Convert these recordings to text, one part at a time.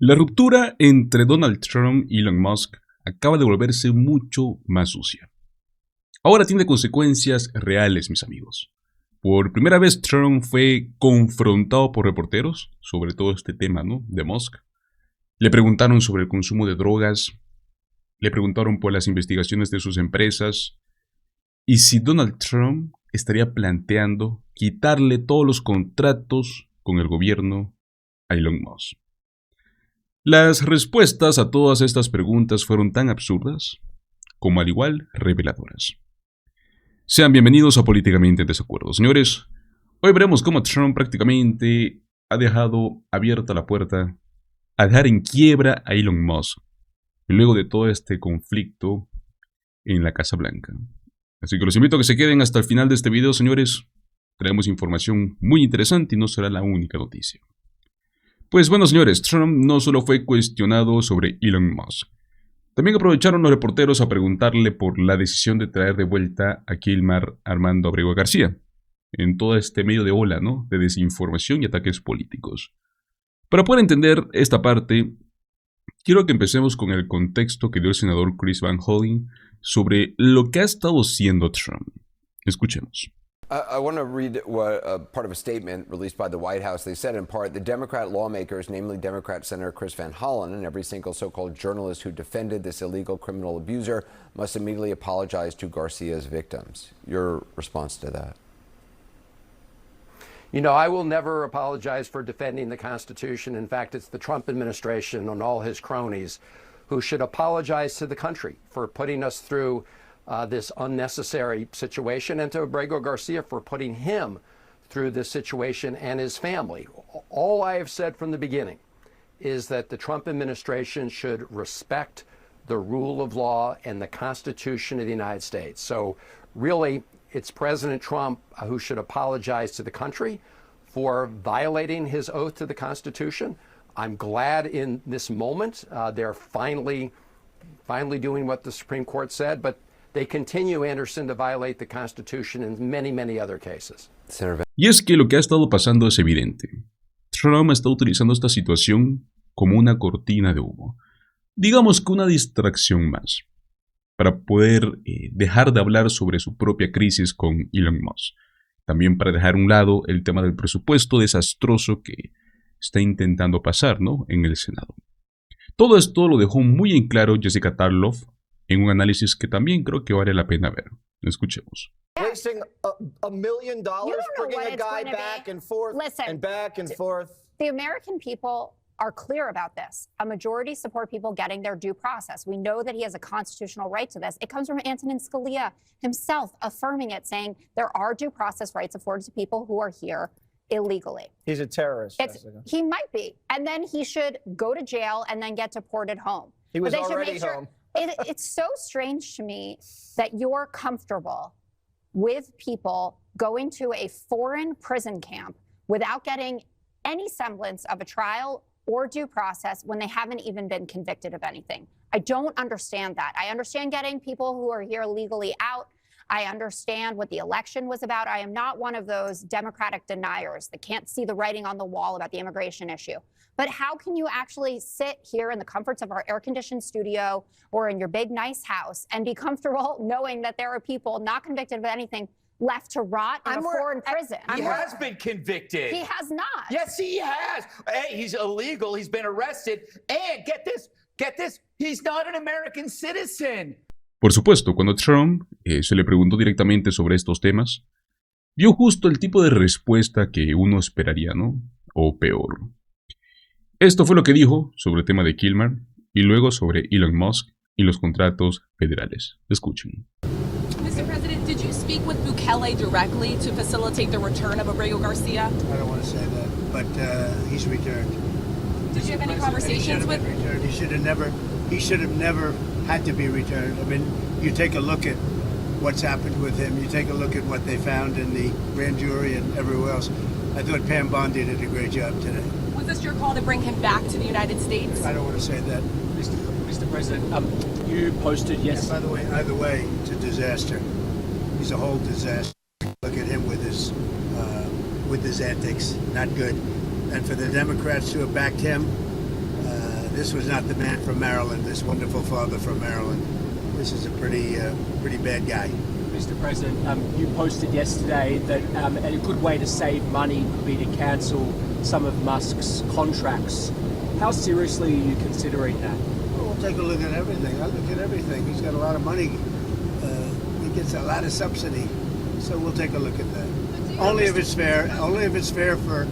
La ruptura entre Donald Trump y Elon Musk acaba de volverse mucho más sucia. Ahora tiene consecuencias reales, mis amigos. Por primera vez Trump fue confrontado por reporteros sobre todo este tema, ¿no?, de Musk. Le preguntaron sobre el consumo de drogas, le preguntaron por las investigaciones de sus empresas y si Donald Trump estaría planteando quitarle todos los contratos con el gobierno a Elon Musk. Las respuestas a todas estas preguntas fueron tan absurdas como al igual reveladoras. Sean bienvenidos a Políticamente en Desacuerdo, señores. Hoy veremos cómo Trump prácticamente ha dejado abierta la puerta a dejar en quiebra a Elon Musk luego de todo este conflicto en la Casa Blanca. Así que los invito a que se queden hasta el final de este video, señores. Traemos información muy interesante y no será la única noticia. Pues bueno, señores, Trump no solo fue cuestionado sobre Elon Musk. También aprovecharon los reporteros a preguntarle por la decisión de traer de vuelta a Quebrar Armando Abrego García, en todo este medio de ola, ¿no?, de desinformación y ataques políticos. Para poder entender esta parte, quiero que empecemos con el contexto que dio el senador Chris Van Hollen sobre lo que ha estado haciendo Trump. Escuchemos. I want to read part of a statement released by the White House. They said in part, the Democrat lawmakers, namely Democrat Senator Chris Van Hollen and every single so-called journalist who defended this illegal criminal abuser, must immediately apologize to Garcia's victims. Your response to that? You know, I will never apologize for defending the Constitution. In fact, it's the Trump administration and all his cronies who should apologize to the country for putting us through this unnecessary situation, and to Abrego Garcia for putting him through this situation and his family. All I have said from the beginning is that the Trump administration should respect the rule of law and the Constitution of the United States. So really, it's President Trump who should apologize to the country for violating his oath to the Constitution. I'm glad in this moment they're finally doing what the Supreme Court said, but they continue, Anderson, to violate the Constitution in many, many other cases. Y es que lo que ha estado pasando es evidente. Trump está utilizando esta situación como una cortina de humo. Digamos que una distracción más, para poder dejar de hablar sobre su propia crisis con Elon Musk. También para dejar a un lado el tema del presupuesto desastroso que está intentando pasar, ¿no?, en el Senado. Todo esto lo dejó muy en claro Jessica Tarloff en un análisis que también creo que vale la pena ver. Escuchemos. Wasting $1 million bringing a guy back and forth and back and forth. The American people are clear about this. A majority support people getting their due process. We know that he has a constitutional right to this. It comes from Antonin Scalia himself affirming it, saying there are due process rights afforded to people who are here illegally. He's a terrorist. He might be. And then he should go to jail and then get deported home. He was already home. It's so strange to me that you're comfortable with people going to a foreign prison camp without getting any semblance of a trial or due process when they haven't even been convicted of anything. I don't understand that. I understand getting people who are here legally out. I understand what the election was about. I am not one of those Democratic deniers that can't see the writing on the wall about the immigration issue. But how can you actually sit here in the comforts of our air-conditioned studio or in your big, nice house and be comfortable knowing that there are people not convicted of anything left to rot in a foreign prison? He has been convicted. He has not. Yes, he has. Hey, he's illegal. He's been arrested. And get this, he's not an American citizen. Por supuesto, cuando Trump se le preguntó directamente sobre estos temas, dio justo el tipo de respuesta que uno esperaría, ¿no? O peor. Esto fue lo que dijo sobre el tema de Quebrar y luego sobre Elon Musk y los contratos federales. Escuchen. Mr. President, did you speak with Bukele directly to facilitate the return of Abrego Garcia? I don't want to say that, but he's returned. Did you have any conversations with? He should have never had to be returned. I mean, you take a look at what's happened with him. You take a look at what they found in the grand jury and everywhere else. I thought Pam Bondi did a great job today. Was this your call to bring him back to the United States? I don't want to say that. Mr. President, you posted yes. And by the way, either way, it's a disaster. He's a whole disaster. Look at him with his antics. Not good. And for the Democrats who have backed him, this was not the man from Maryland, this wonderful father from Maryland. This is a pretty bad guy. Mr. President, you posted yesterday that a good way to save money could be to cancel some of Musk's contracts. How seriously are you considering that? Well, we'll take a look at everything. I look at everything. He's got a lot of money. He gets a lot of subsidy. So we'll take a look at that. Only if it's fair. Only if it's fair for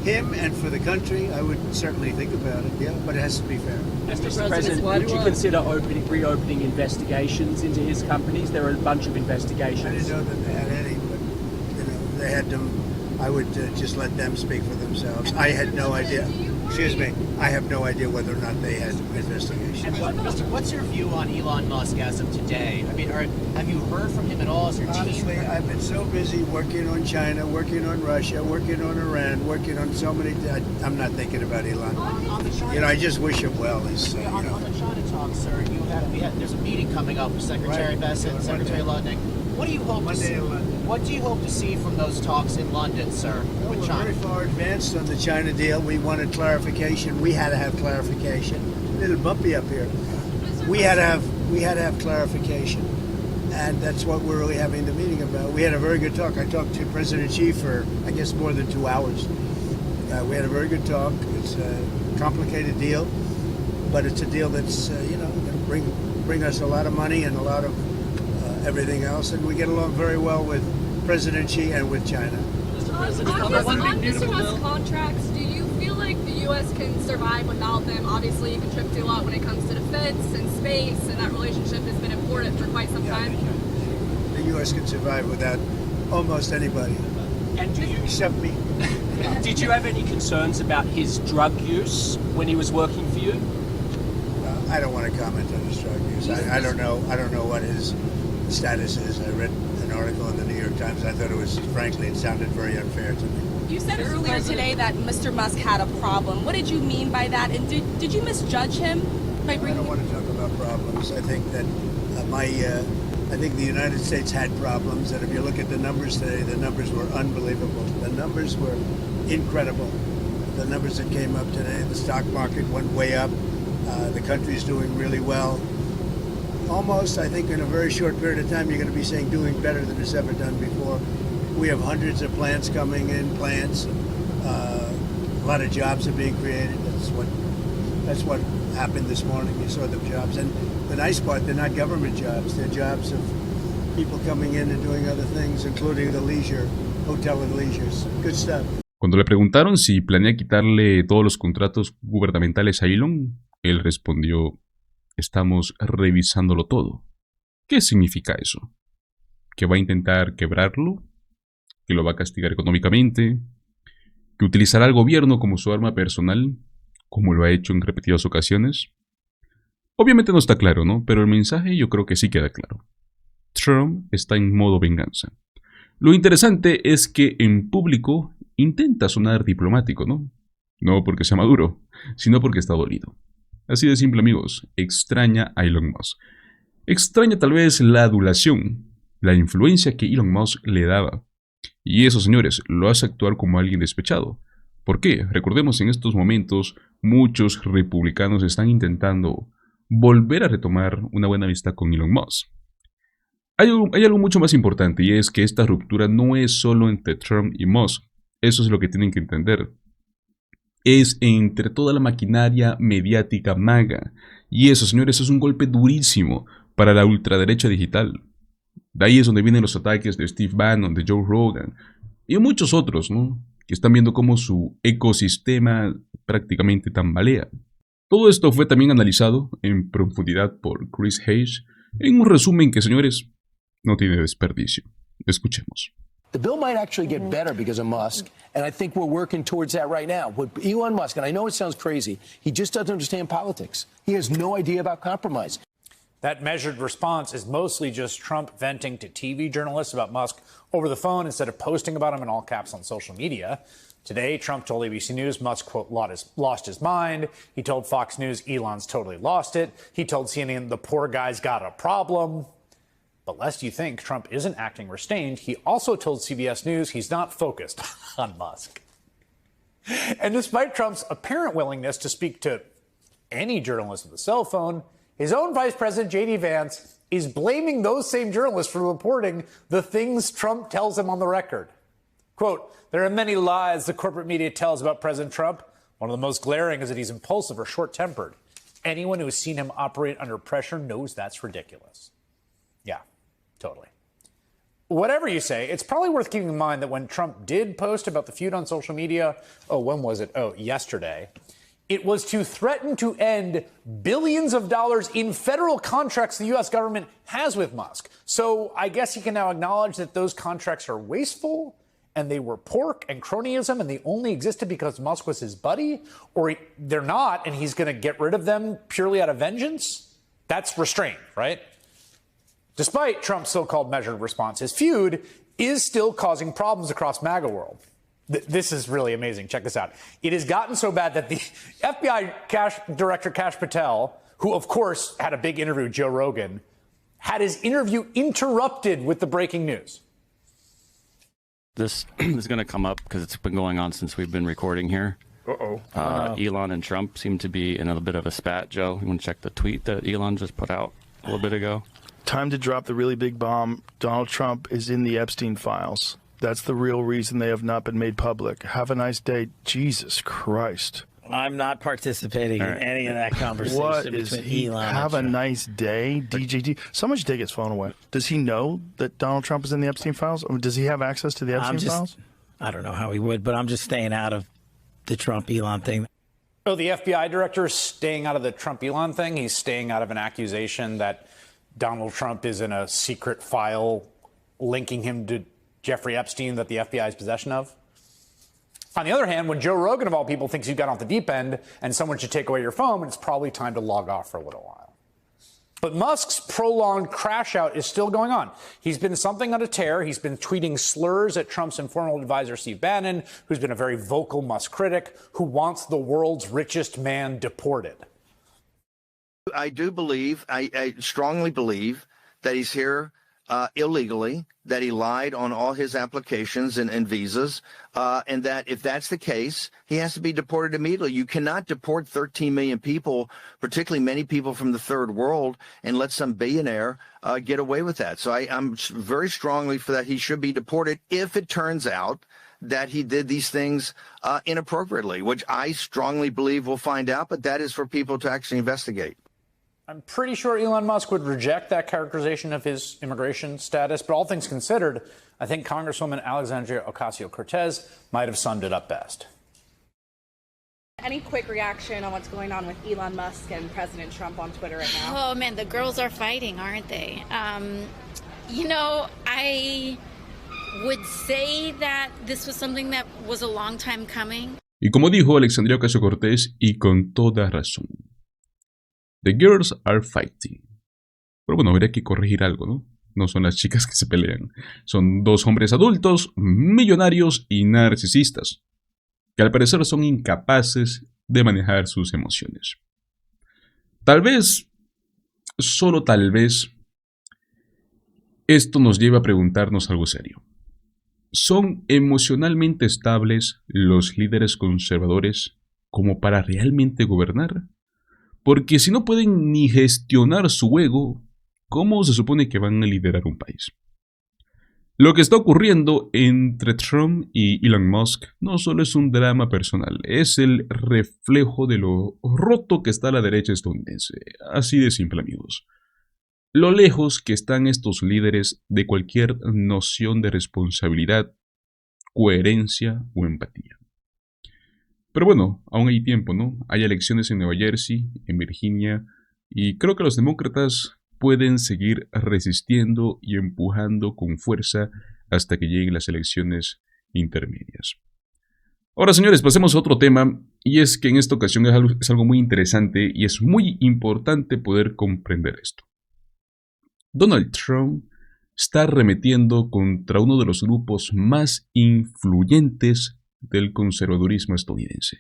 him and for the country. I would certainly think about it, yeah, but it has to be fair. Mr. President, would you consider reopening investigations into his companies? There are a bunch of investigations. I didn't know that they had any, but they had them. I would just let them speak for themselves. I had no idea. Excuse me. I have no idea whether or not they had investigations. And what's your view on Elon Musk as of today? I mean, have you heard from him at all? As your Honestly, team? I've been so busy working on China, working on Russia, working on Iran, working on so many. I'm not thinking about Elon. On the China, I just wish him well. on the China talk, sir, there's a meeting coming up with Secretary Bessent and Secretary Ludnick. What do you hope to see? What do you hope to see from those talks in London, sir? Well, with we're China? very far advanced on the China deal. We wanted clarification. We had to have clarification. A little bumpy up here. We had to have clarification, and that's what we're really having the meeting about. We had a very good talk. I talked to President Xi for, I guess, more than 2 hours. We had a very good talk. It's a complicated deal, but it's a deal that's going to bring us a lot of money and a lot of everything else, and we get along very well with President Xi and with China. On Mr. Musk's contracts, do you feel like the U.S. can survive without them? Obviously, you contribute a lot when it comes to defense and space, and that relationship has been important for quite some time. The U.S. can survive without almost anybody. And do you except me? Did you have any concerns about his drug use when he was working for you? I don't want to comment on his drug use. I don't know. I don't know what his status is. I read an article in the New York Times. I thought it was, frankly, it sounded very unfair to me. You said earlier today that Mr. Musk had a problem. What did you mean by that? And did you misjudge him by bringing? I don't want to talk about problems. I think that I think the United States had problems, and if you look at the numbers today, the numbers were unbelievable. The numbers were incredible. The numbers that came up today, the stock market went way up. The country's doing really well. Almost, I think, in a very short period of time, you're going to be saying doing better than it's ever done before. We have hundreds of plants coming in, a lot of jobs are being created. That's what happened this morning. You saw the jobs, and the nice part, they're not government jobs. They're jobs of people coming in and doing other things, including the leisure, hotel and leisures. Good stuff. Cuando le preguntaron si planea quitarle todos los contratos gubernamentales a Elon, él respondió: estamos revisándolo todo. ¿Qué significa eso? ¿Que va a intentar quebrarlo? ¿Que lo va a castigar económicamente? ¿Que utilizará al gobierno como su arma personal, como lo ha hecho en repetidas ocasiones? Obviamente no está claro, ¿no? Pero el mensaje yo creo que sí queda claro. Trump está en modo venganza. Lo interesante es que en público intenta sonar diplomático, ¿no? No porque sea maduro, sino porque está dolido. Así de simple, amigos. Extraña a Elon Musk. Extraña tal vez la adulación, la influencia que Elon Musk le daba. Y eso, señores, lo hace actuar como alguien despechado. ¿Por qué? Recordemos, en estos momentos muchos republicanos están intentando volver a retomar una buena amistad con Elon Musk. Hay algo mucho más importante, y es que esta ruptura no es solo entre Trump y Musk. Eso es lo que tienen que entender. Es entre toda la maquinaria mediática MAGA. Y eso, señores, es un golpe durísimo para la ultraderecha digital. De ahí es donde vienen los ataques de Steve Bannon, de Joe Rogan y muchos otros, ¿no? Que están viendo cómo su ecosistema prácticamente tambalea. Todo esto fue también analizado en profundidad por Chris Hayes en un resumen que, señores, no tiene desperdicio. Escuchemos. The bill might actually get better because of Musk, and I think we're working towards that right now. With Elon Musk, and I know it sounds crazy, he just doesn't understand politics. He has no idea about compromise. That measured response is mostly just Trump venting to TV journalists about Musk over the phone instead of posting about him in all caps on social media. Today, Trump told ABC News Musk, quote, lost his mind. He told Fox News Elon's totally lost it. He told CNN the poor guy's got a problem. But lest you think Trump isn't acting restrained, he also told CBS News he's not focused on Musk. And despite Trump's apparent willingness to speak to any journalist with a cell phone, his own Vice President, J.D. Vance, is blaming those same journalists for reporting the things Trump tells him on the record. Quote, there are many lies the corporate media tells about President Trump. One of the most glaring is that he's impulsive or short-tempered. Anyone who has seen him operate under pressure knows that's ridiculous. Yeah, totally. Whatever you say, it's probably worth keeping in mind that when Trump did post about the feud on social media, when was it? Yesterday. It was to threaten to end billions of dollars in federal contracts the U.S. government has with Musk. So I guess he can now acknowledge that those contracts are wasteful and they were pork and cronyism and they only existed because Musk was his buddy, or they're not and he's going to get rid of them purely out of vengeance. That's restraint, right? Despite Trump's so-called measured response, his feud is still causing problems across MAGA world. This is really amazing. Check this out. It has gotten so bad that the FBI Director Kash Patel, who of course had a big interview with Joe Rogan, had his interview interrupted with the breaking news. This is going to come up because it's been going on since we've been recording here. Elon and Trump seem to be in a bit of a spat. Joe, you want to check the tweet that Elon just put out a little bit ago? Time to drop the really big bomb. Donald Trump is in the Epstein files. That's the real reason they have not been made public. Have a nice day. Jesus Christ. I'm not participating in any of that conversation. What is Elon? Have a nice day, DJT. Someone should take his phone away. Does he know that Donald Trump is in the Epstein files? Or does he have access to the Epstein files? I don't know how he would, but I'm just staying out of the Trump-Elon thing. Oh, the FBI director is staying out of the Trump-Elon thing? He's staying out of an accusation that Donald Trump is in a secret file linking him to Jeffrey Epstein that the FBI is possession of? On the other hand, when Joe Rogan, of all people, thinks you've got off the deep end and someone should take away your phone, it's probably time to log off for a little while. But Musk's prolonged crash out is still going on. He's been something on a tear. He's been tweeting slurs at Trump's informal advisor, Steve Bannon, who's been a very vocal Musk critic, who wants the world's richest man deported. I do believe, I strongly believe that he's here illegally, that he lied on all his applications and visas, and that if that's the case, he has to be deported immediately. You cannot deport 13 million people, particularly many people from the third world, and let some billionaire get away with that. So I'm very strongly for that he should be deported if it turns out that he did these things inappropriately, which I strongly believe we'll find out, but that is for people to actually investigate. I'm pretty sure Elon Musk would reject that characterization of his immigration status, but all things considered, I think Congresswoman Alexandria Ocasio-Cortez might have summed it up best. Any quick reaction on what's going on with Elon Musk and President Trump on Twitter right now? Oh, man, the girls are fighting, aren't they? I would say that this was something that was a long time coming. Y como dijo Alexandria Ocasio-Cortez, y con toda razón. The girls are fighting. Pero bueno, habría que corregir algo, ¿no? No son las chicas que se pelean. Son dos hombres adultos, millonarios y narcisistas, que al parecer son incapaces de manejar sus emociones. Tal vez, solo tal vez, esto nos lleva a preguntarnos algo serio. ¿Son emocionalmente estables los líderes conservadores como para realmente gobernar? Porque si no pueden ni gestionar su ego, ¿cómo se supone que van a liderar un país? Lo que está ocurriendo entre Trump y Elon Musk no solo es un drama personal, es el reflejo de lo roto que está la derecha estadounidense. Así de simple, amigos. Lo lejos que están estos líderes de cualquier noción de responsabilidad, coherencia o empatía. Pero bueno, aún hay tiempo, ¿no? Hay elecciones en Nueva Jersey, en Virginia, y creo que los demócratas pueden seguir resistiendo y empujando con fuerza hasta que lleguen las elecciones intermedias. Ahora, señores, pasemos a otro tema, y es que en esta ocasión es algo muy interesante y es muy importante poder comprender esto. Donald Trump está arremetiendo contra uno de los grupos más influyentes del conservadurismo estadounidense.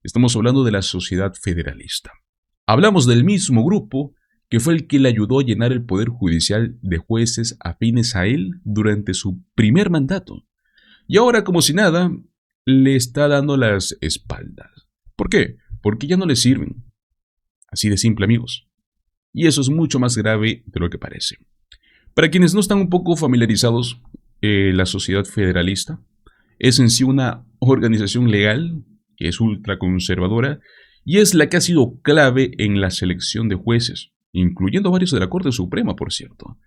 Estamos hablando de la Sociedad Federalista. Hablamos del mismo grupo que fue el que le ayudó a llenar el poder judicial de jueces afines a él durante su primer mandato. Y ahora, como si nada, le está dando las espaldas. ¿Por qué? Porque ya no le sirven. Así de simple, amigos. Y eso es mucho más grave de lo que parece. Para quienes no están un poco familiarizados, la sociedad federalista es en sí una organización legal que es ultraconservadora y es la que ha sido clave en la selección de jueces, incluyendo varios de la Corte Suprema, por cierto.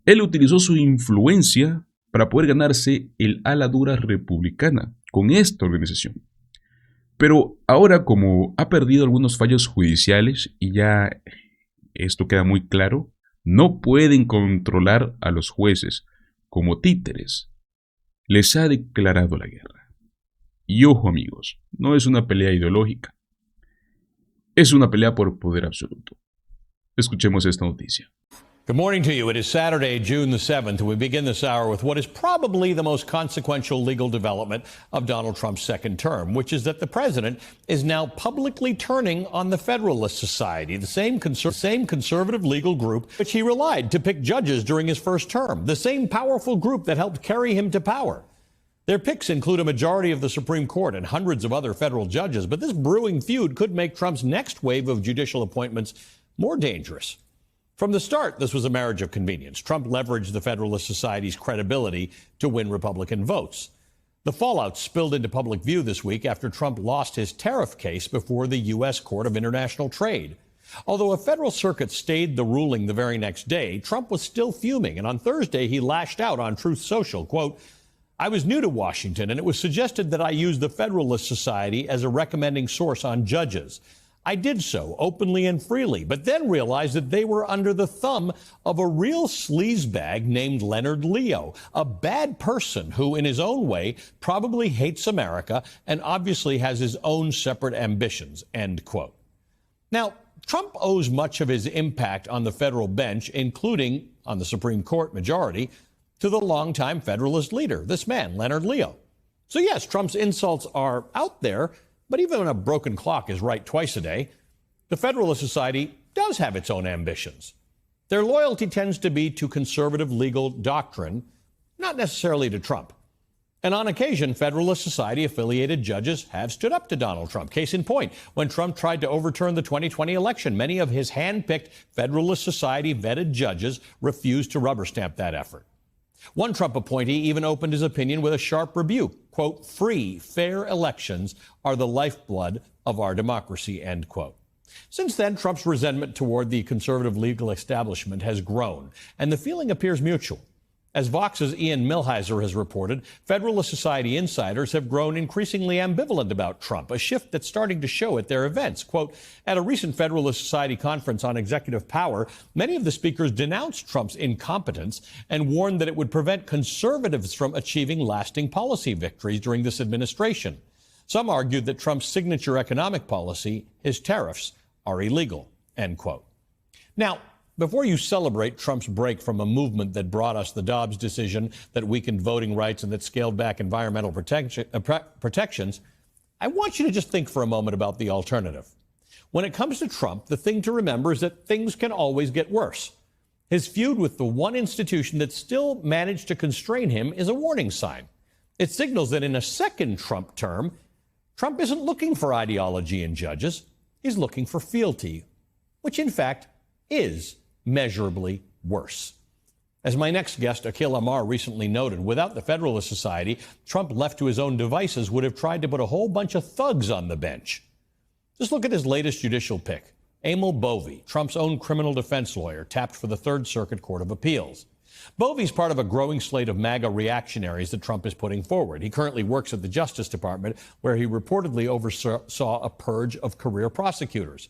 Él utilizó su influencia para poder ganarse el ala dura republicana con esta organización. Pero ahora, como ha perdido algunos fallos judiciales y ya esto queda muy claro, no pueden controlar a los jueces como títeres. Les ha declarado la guerra. Y ojo, amigos, no es una pelea ideológica. Es una pelea por poder absoluto. Escuchemos esta noticia. Good morning to you. It is Saturday, June the 7th, and we begin this hour with what is probably the most consequential legal development of Donald Trump's second term, which is that the president is now publicly turning on the Federalist Society, the same conservative legal group which he relied to pick judges during his first term, the same powerful group that helped carry him to power. Their picks include a majority of the Supreme Court and hundreds of other federal judges, but this brewing feud could make Trump's next wave of judicial appointments more dangerous. From the start, this was a marriage of convenience. Trump leveraged the Federalist Society's credibility to win Republican votes. The fallout spilled into public view this week after Trump lost his tariff case before the U.S. Court of International Trade. Although a federal circuit stayed the ruling the very next day, Trump was still fuming, and on Thursday he lashed out on Truth Social, quote, "I was new to Washington, and it was suggested that I use the Federalist Society as a recommending source on judges. I did so openly and freely, but then realized that they were under the thumb of a real sleazebag named Leonard Leo, a bad person who, in his own way, probably hates America and obviously has his own separate ambitions," end quote. Now, Trump owes much of his impact on the federal bench, including on the Supreme Court majority, to the longtime Federalist leader, this man, Leonard Leo. So yes, Trump's insults are out there, but even when a broken clock is right twice a day, the Federalist Society does have its own ambitions. Their loyalty tends to be to conservative legal doctrine, not necessarily to Trump. And on occasion, Federalist Society-affiliated judges have stood up to Donald Trump. Case in point, when Trump tried to overturn the 2020 election, many of his hand-picked Federalist Society-vetted judges refused to rubber stamp that effort. One Trump appointee even opened his opinion with a sharp rebuke, quote, "Free, fair elections are the lifeblood of our democracy," end quote. Since then, Trump's resentment toward the conservative legal establishment has grown, and the feeling appears mutual. As Vox's Ian Millhiser has reported, Federalist Society insiders have grown increasingly ambivalent about Trump, a shift that's starting to show at their events. Quote, "At a recent Federalist Society conference on executive power, many of the speakers denounced Trump's incompetence and warned that it would prevent conservatives from achieving lasting policy victories during this administration. Some argued that Trump's signature economic policy, his tariffs, are illegal," end quote. Now, before you celebrate Trump's break from a movement that brought us the Dobbs decision, that weakened voting rights, and that scaled back environmental protections, I want you to just think for a moment about the alternative. When it comes to Trump, the thing to remember is that things can always get worse. His feud with the one institution that still managed to constrain him is a warning sign. It signals that in a second Trump term, Trump isn't looking for ideology in judges. He's looking for fealty, which in fact is measurably worse. As my next guest, Akhil Amar, recently noted, without the Federalist Society, Trump, left to his own devices, would have tried to put a whole bunch of thugs on the bench. Just look at his latest judicial pick. Emil Bovey, Trump's own criminal defense lawyer, tapped for the Third Circuit Court of Appeals. Bovey's part of a growing slate of MAGA reactionaries that Trump is putting forward. He currently works at the Justice Department, where he reportedly oversaw a purge of career prosecutors.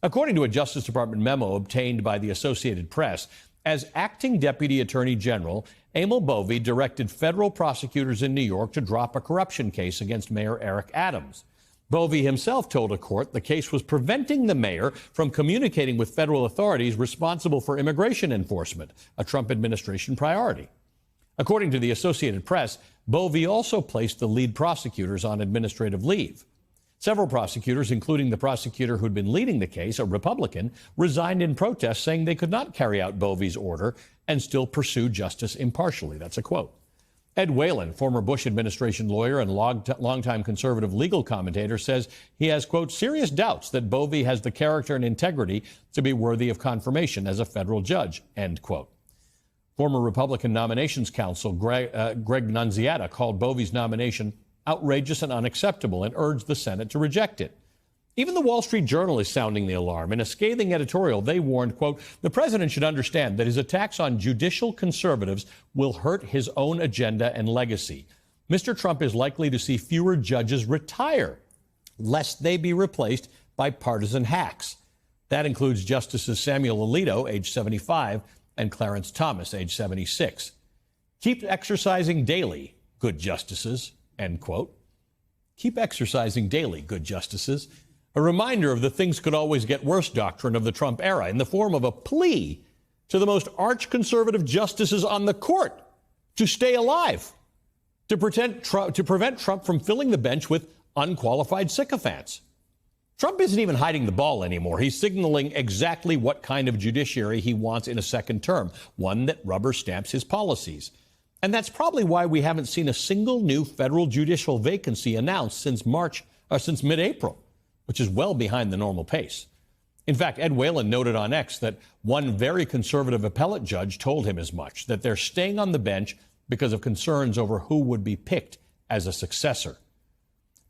According to a Justice Department memo obtained by the Associated Press, as acting Deputy Attorney General, Emil Bovey directed federal prosecutors in New York to drop a corruption case against Mayor Eric Adams. Bovey himself told a court the case was preventing the mayor from communicating with federal authorities responsible for immigration enforcement, a Trump administration priority. According to the Associated Press, Bovey also placed the lead prosecutors on administrative leave. Several prosecutors, including the prosecutor who'd been leading the case, a Republican, resigned in protest, saying they could not carry out Bovey's order and still pursue justice impartially. That's a quote. Ed Whalen, former Bush administration lawyer and longtime conservative legal commentator, says he has, quote, serious doubts that Bovee has the character and integrity to be worthy of confirmation as a federal judge, end quote. Former Republican Nominations Counsel Greg Nunziata called Bovee's nomination outrageous and unacceptable and urged the Senate to reject it. Even the Wall Street Journal is sounding the alarm. In a scathing editorial, they warned, quote, the president should understand that his attacks on judicial conservatives will hurt his own agenda and legacy. Mr. Trump is likely to see fewer judges retire, lest they be replaced by partisan hacks. That includes Justices Samuel Alito, age 75, and Clarence Thomas, age 76. Keep exercising daily, good justices, end quote. Keep exercising daily, good justices. A reminder of the things could always get worse doctrine of the Trump era in the form of a plea to the most arch-conservative justices on the court to stay alive, to prevent Trump from filling the bench with unqualified sycophants. Trump isn't even hiding the ball anymore. He's signaling exactly what kind of judiciary he wants in a second term, one that rubber stamps his policies. And that's probably why we haven't seen a single new federal judicial vacancy announced since mid-April, which is well behind the normal pace. In fact, Ed Whalen noted on X that one very conservative appellate judge told him as much, that they're staying on the bench because of concerns over who would be picked as a successor.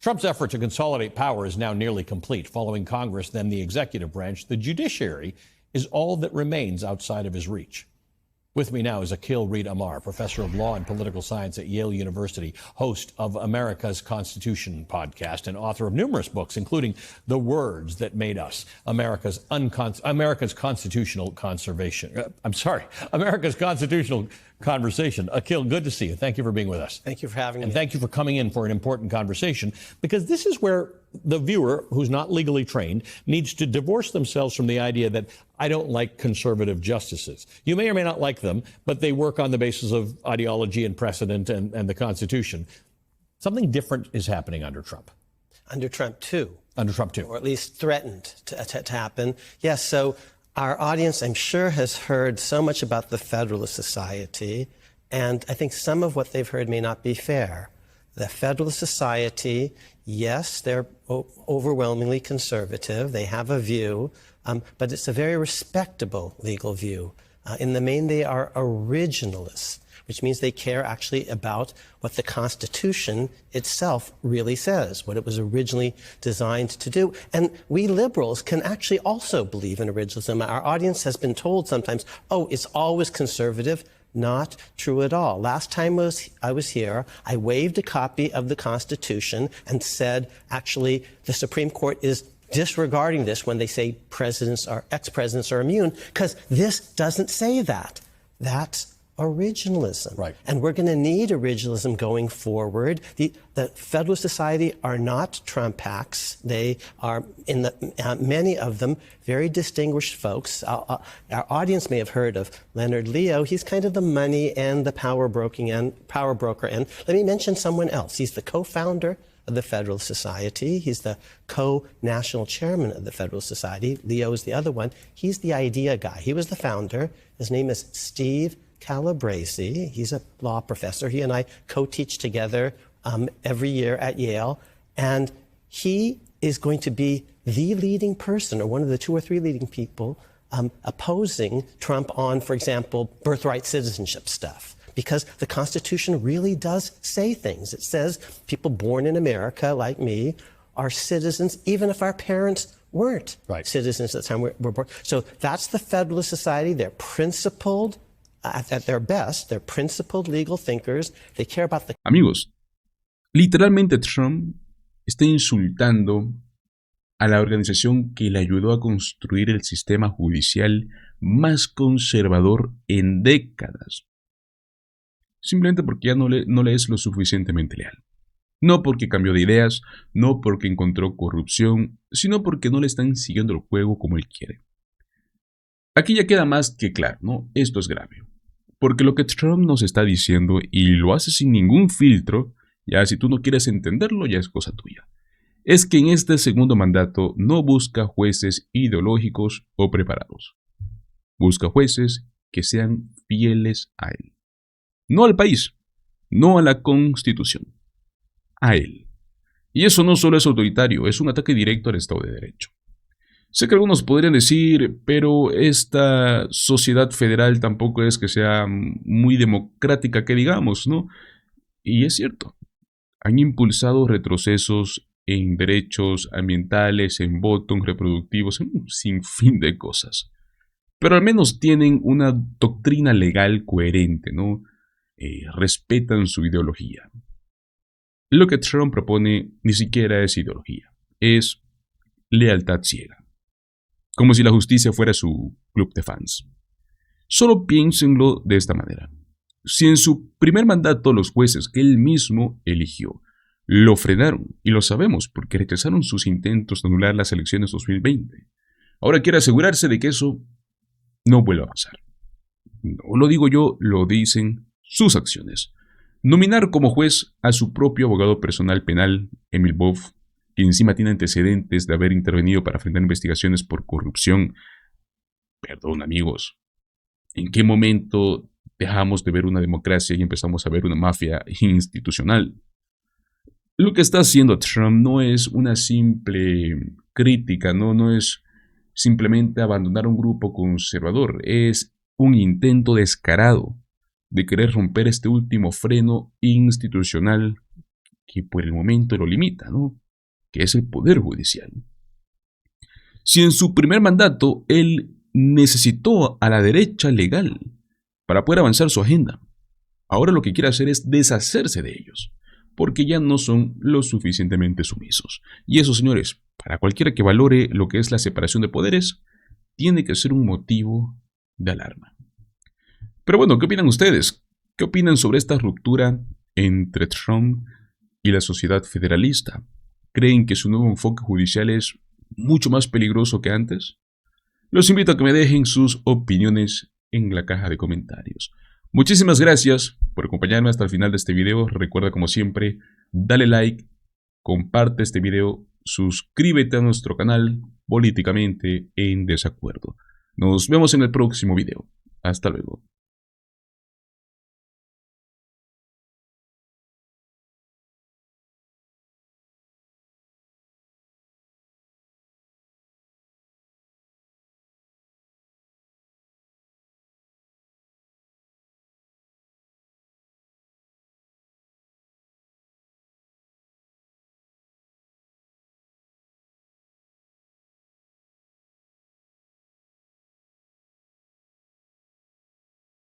Trump's effort to consolidate power is now nearly complete. Following Congress, then the executive branch, the judiciary is all that remains outside of his reach. With me now is Akil Reed Amar, professor of law and political science at Yale University, host of America's Constitution podcast, and author of numerous books, including The Words That Made Us, America's Constitutional Conversation. Akil, good to see you. Thank you for being with us. Thank you for having me. And thank you for coming in for an important conversation, because this is where the viewer who's not legally trained needs to divorce themselves from the idea that I don't like conservative justices. You may or may not like them, but they work on the basis of ideology and precedent and the Constitution. Something different is happening under Trump. Under Trump, too. Under Trump, too. Or at least threatened to happen. Yes, so our audience, I'm sure, has heard so much about the Federalist Society, and I think some of what they've heard may not be fair. The Federalist Society, yes, they're overwhelmingly conservative. They have a view, but it's a very respectable legal view. In the main, they are originalists, which means they care actually about what the Constitution itself really says, what it was originally designed to do. And we liberals can actually also believe in originalism. Our audience has been told sometimes, oh, it's always conservative. Not true at all. Last time I was here, I waved a copy of the Constitution and said, actually, the Supreme Court is disregarding this when they say presidents or ex-presidents are immune, because this doesn't say that. That's originalism. Right. And we're going to need originalism going forward. The Federalist Society are not Trump hacks. They are, many of them, very distinguished folks. Our audience may have heard of Leonard Leo. He's kind of the money and the power broker end. Let me mention someone else. He's the co-founder of the Federalist Society. He's the co-national chairman of the Federalist Society. Leo is the other one. He's the idea guy. He was the founder. His name is Steve Calabresi. He's a law professor. He and I co-teach together every year at Yale. And he is going to be the leading person, or one of the two or three leading people, opposing Trump on, for example, birthright citizenship stuff. Because the Constitution really does say things. It says people born in America, like me, are citizens, even if our parents weren't citizens at the time we were born. So that's the Federalist Society. They're principled. At their best, they're principled legal thinkers. They care about the... Amigos, literalmente Trump está insultando a la organización que le ayudó a construir el sistema judicial más conservador en décadas. Simplemente porque ya no le es lo suficientemente leal. No porque cambió de ideas, no porque encontró corrupción, sino porque no le están siguiendo el juego como él quiere. Aquí ya queda más que claro, ¿no? Esto es grave. Porque lo que Trump nos está diciendo, y lo hace sin ningún filtro, ya si tú no quieres entenderlo, ya es cosa tuya, es que en este segundo mandato no busca jueces ideológicos o preparados. Busca jueces que sean fieles a él. No al país, no a la Constitución, a él. Y eso no solo es autoritario, es un ataque directo al Estado de Derecho. Sé que algunos podrían decir, pero esta sociedad federal tampoco es que sea muy democrática, que digamos, ¿no? Y es cierto, han impulsado retrocesos en derechos ambientales, en votos reproductivos, en un sinfín de cosas. Pero al menos tienen una doctrina legal coherente, ¿no? Respetan su ideología. Lo que Trump propone ni siquiera es ideología, es lealtad ciega. Como si la justicia fuera su club de fans. Solo piénsenlo de esta manera. Si en su primer mandato los jueces que él mismo eligió lo frenaron, y lo sabemos porque rechazaron sus intentos de anular las elecciones 2020, ahora quiere asegurarse de que eso no vuelva a pasar. No lo digo yo, lo dicen sus acciones. Nominar como juez a su propio abogado personal penal, Emil Boff, que encima tiene antecedentes de haber intervenido para frenar investigaciones por corrupción. Perdón, amigos, ¿en qué momento dejamos de ver una democracia y empezamos a ver una mafia institucional? Lo que está haciendo Trump no es una simple crítica, no es simplemente abandonar un grupo conservador, es un intento descarado de querer romper este último freno institucional que por el momento lo limita, ¿no? Que es el Poder Judicial. Si en su primer mandato él necesitó a la derecha legal para poder avanzar su agenda, ahora lo que quiere hacer es deshacerse de ellos, porque ya no son lo suficientemente sumisos. Y eso, señores, para cualquiera que valore lo que es la separación de poderes, tiene que ser un motivo de alarma. Pero bueno, ¿qué opinan ustedes? ¿Qué opinan sobre esta ruptura entre Trump y la sociedad federalista? ¿Creen que su nuevo enfoque judicial es mucho más peligroso que antes? Los invito a que me dejen sus opiniones en la caja de comentarios. Muchísimas gracias por acompañarme hasta el final de este video. Recuerda, como siempre, dale like, comparte este video, suscríbete a nuestro canal Políticamente en Desacuerdo. Nos vemos en el próximo video. Hasta luego.